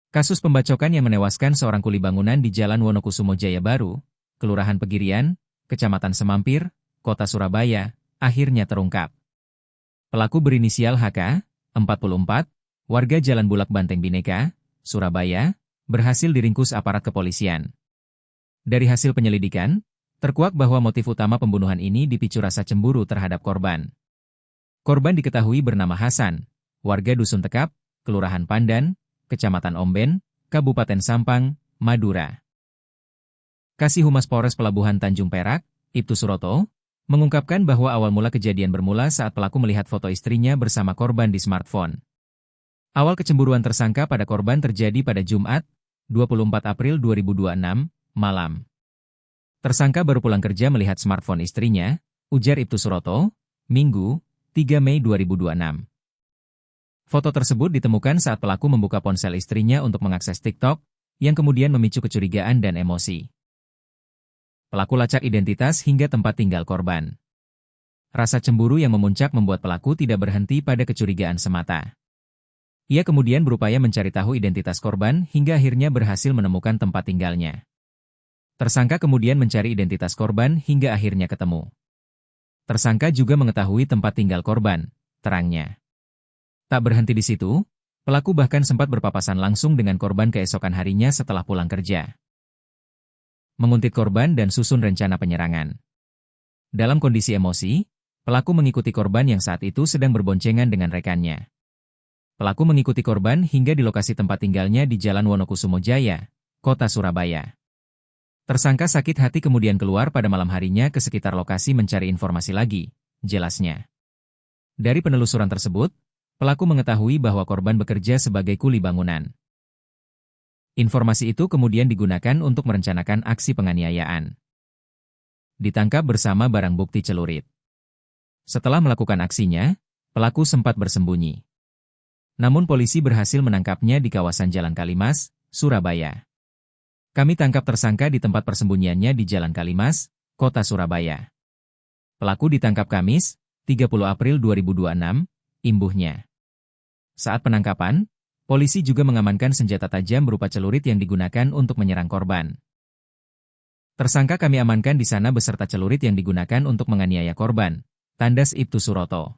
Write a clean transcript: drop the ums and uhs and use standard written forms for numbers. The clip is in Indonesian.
Kasus pembacokan yang menewaskan seorang kuli bangunan di Jalan Wonokusumo Jaya Baru, Kelurahan Pegirian, Kecamatan Semampir, Kota Surabaya, akhirnya terungkap. Pelaku berinisial HK, 44, warga Jalan Bulak Banteng Bhinneka, Surabaya, berhasil diringkus aparat kepolisian. Dari hasil penyelidikan, terkuak bahwa motif utama pembunuhan ini dipicu rasa cemburu terhadap korban. Korban diketahui bernama Hasan, warga Dusun Tekap, Kelurahan Pandan, Kecamatan Omben, Kabupaten Sampang, Madura. Kasih Humas Polres Pelabuhan Tanjung Perak, Ibtu Suroto, mengungkapkan bahwa awal mula kejadian bermula saat pelaku melihat foto istrinya bersama korban di smartphone. Awal kecemburuan tersangka pada korban terjadi pada Jumat, 24 April 2026, malam. Tersangka baru pulang kerja melihat smartphone istrinya, ujar Ibtu Suroto, Minggu, 3 Mei 2026. Foto tersebut ditemukan saat pelaku membuka ponsel istrinya untuk mengakses TikTok, yang kemudian memicu kecurigaan dan emosi. Pelaku lacak identitas hingga tempat tinggal korban. Rasa cemburu yang memuncak membuat pelaku tidak berhenti pada kecurigaan semata. Ia kemudian berupaya mencari tahu identitas korban hingga akhirnya berhasil menemukan tempat tinggalnya. Tersangka kemudian mencari identitas korban hingga akhirnya ketemu. Tersangka juga mengetahui tempat tinggal korban, terangnya. Tak berhenti di situ, pelaku bahkan sempat berpapasan langsung dengan korban keesokan harinya setelah pulang kerja. Menguntit korban dan susun rencana penyerangan. Dalam kondisi emosi, pelaku mengikuti korban yang saat itu sedang berboncengan dengan rekannya. Pelaku mengikuti korban hingga di lokasi tempat tinggalnya di Jalan Wonokusumo Jaya, Kota Surabaya. Tersangka sakit hati kemudian keluar pada malam harinya ke sekitar lokasi mencari informasi lagi, jelasnya. Dari penelusuran tersebut, pelaku mengetahui bahwa korban bekerja sebagai kuli bangunan. Informasi itu kemudian digunakan untuk merencanakan aksi penganiayaan. Ditangkap bersama barang bukti celurit. Setelah melakukan aksinya, pelaku sempat bersembunyi. Namun polisi berhasil menangkapnya di kawasan Jalan Kalimas, Surabaya. Kami tangkap tersangka di tempat persembunyiannya di Jalan Kalimas, Kota Surabaya. Pelaku ditangkap Kamis, 30 April 2026, imbuhnya. Saat penangkapan, polisi juga mengamankan senjata tajam berupa celurit yang digunakan untuk menyerang korban. Tersangka kami amankan di sana beserta celurit yang digunakan untuk menganiaya korban, tandas Ibtu Suroto.